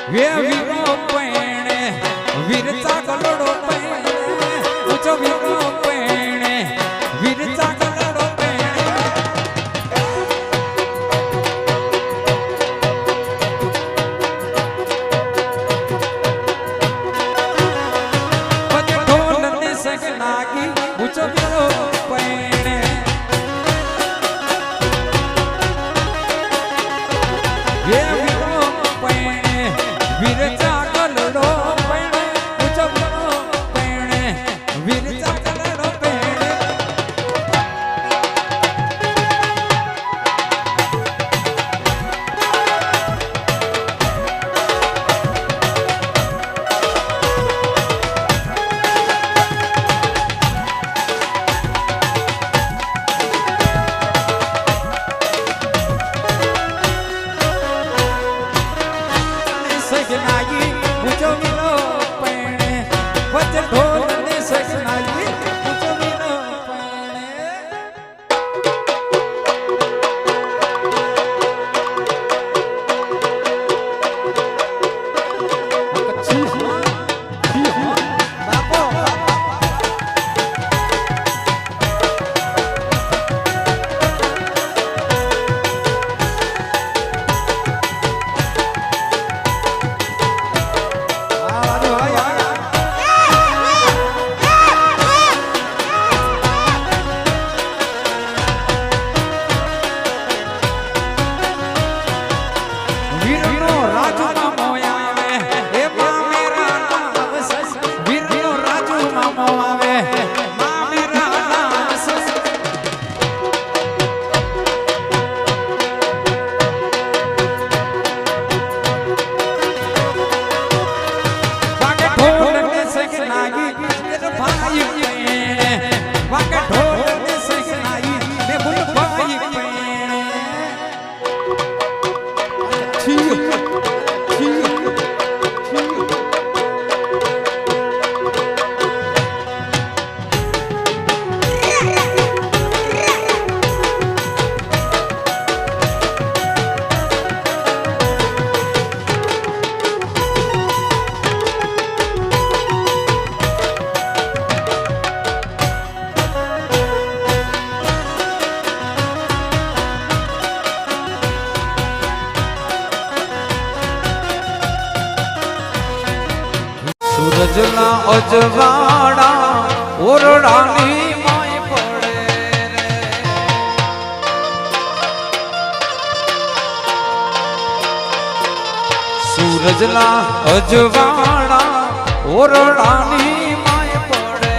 way વીરો પૈણે વીરતા ગલોડો પૈણે ઊંચો વીરો પૈણે વીરતા ગલોડો પૈણે પછી ઢોલ ને સગનાગી ઊંચો વીરો પૈણે વે વીરો પૈણે વીરતા ગલોડો પૈણે ઊંચો વીરો પૈણે વીરતા ગલોડો પૈણે સગનાઈ ઊંચો વીરો પૈણે વચ્ચે ઢોલ ને સગનાઈ ઊંચો વીરો પૈણે વીરનો રાજુ મામો આવે એ માં મેરા નામ સસ વીરનો રાજુ મામો આવે માં મેરા નામ સસ વાગે ઢોલ ને સગનાઈ મેરો ભાઈ પૈણે વાગે ઢોલ ને સગનાઈ મે ગુલ ભાઈ પૈણે સૂરજના અજવાળા ઓરડાની માય પડે રે સૂરજના અજવાળા ઓરડાની માય પડે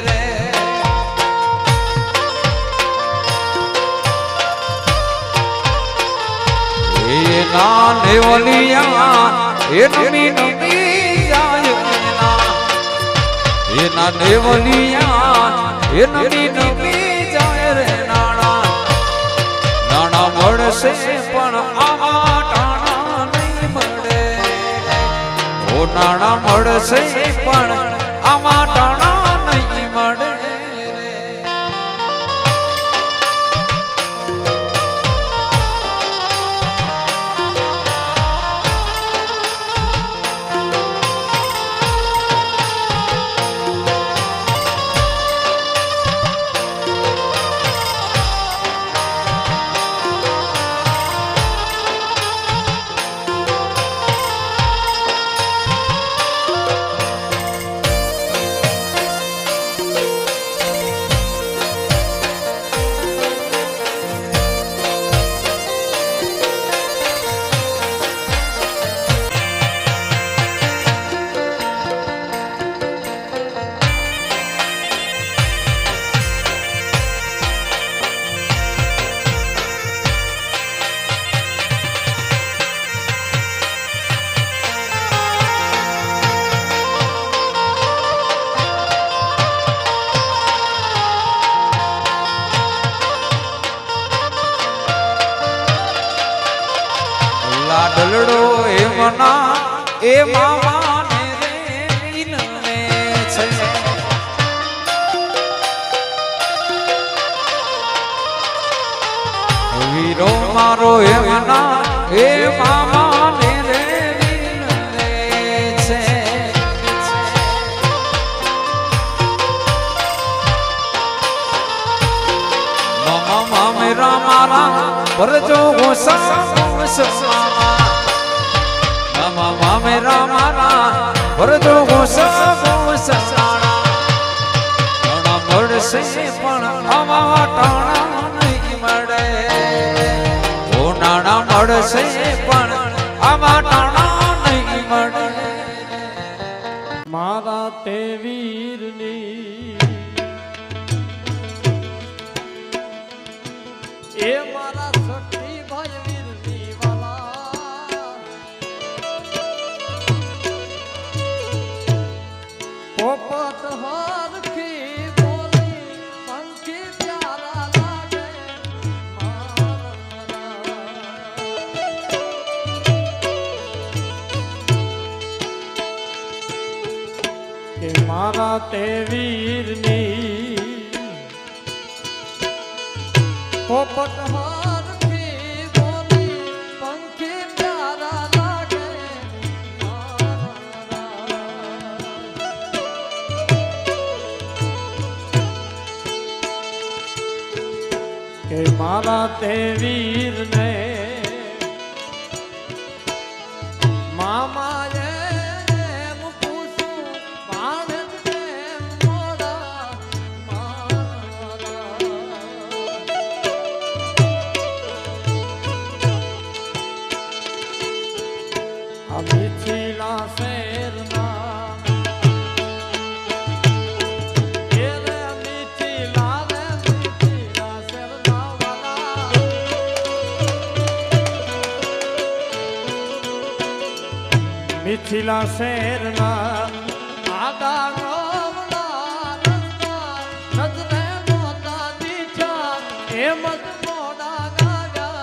રે એ ના નેવલિયા એ નમી નમી જાય એના નેવલિયા એ નમી નમી જાય રે નાણા નાણા મળશે પણ આવા ટાણા નહીં મળે ઓ નાણા મળશે પણ આવા ટાણા નહીં મળે લાડલડો એ મના એ મામાને રે વિનવે છે વીરો મારો એ મના એ મામાને રે વિનવે તે વીરની એ મારા શક્તિ ભાઈ વીરની વાલા પોપટ હરખી બોલી પંખી પ્યારા લાગે કે મારા તે વીરની પોપટ હરખી બોલી પંખી પ્યારા લાગે કે મારા તે વીરને મામાએ મિથિલા શેરના મિથિલા શેરના વાલા મિથિલા શેરના આડા ગોમડા રસ્તા નજરે નોતા દીઠા એમ જ મોડા ગાયા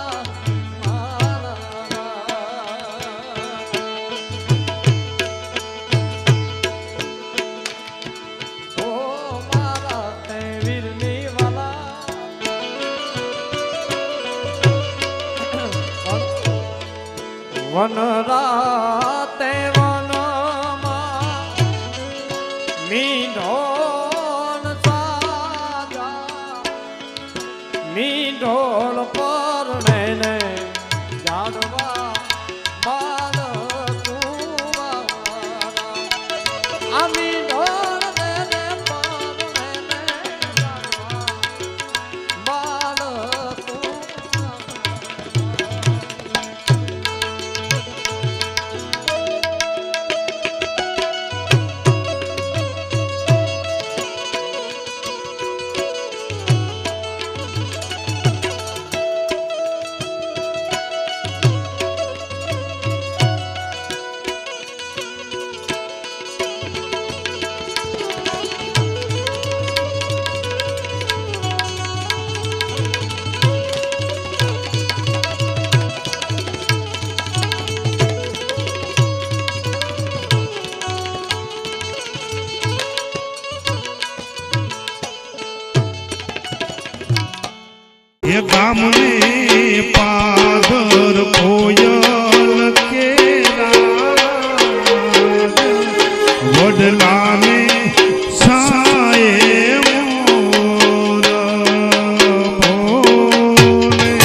વન રાતે વનમાં મીંઢોળ સાજા મીંઢોળ પરણે ને જાડવા બાલ કુવારા આ મીંઢોળ ને પરણે ને જાડવા બાલ ये गामने पादर कोयल केरा वडलाने साए मोर बोले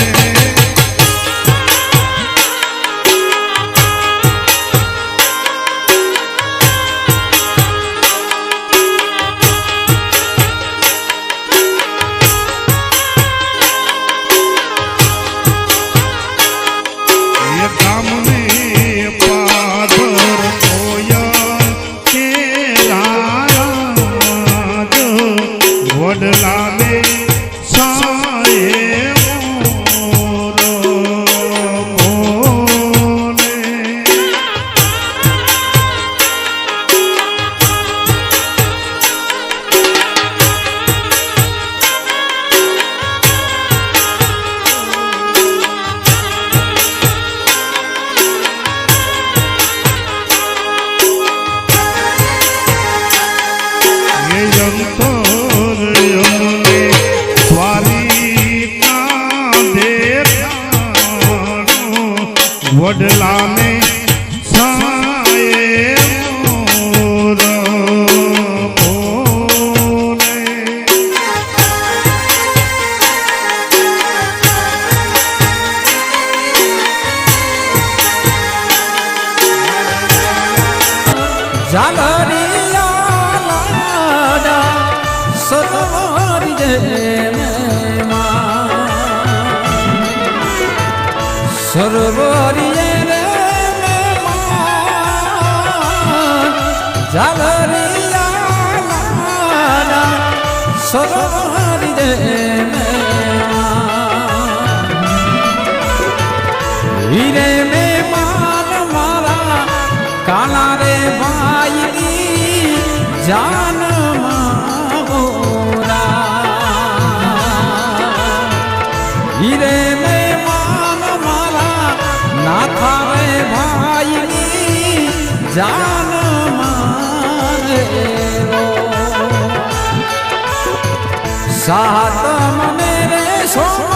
गामने पादर कोयल केरा वडलाने साए मोर बोले वडलाने साए मोर बोले ઝાલરિયા લાડા સતવારી દે સરોવરી રે ઝાલરિયા સરોવર રે હીરે મહેમાન મારા કાલા રે ભાઈની જાન હીરે મહેમાન મારા નાથા રે ભાઈની જાન મારે સાત મને રે સો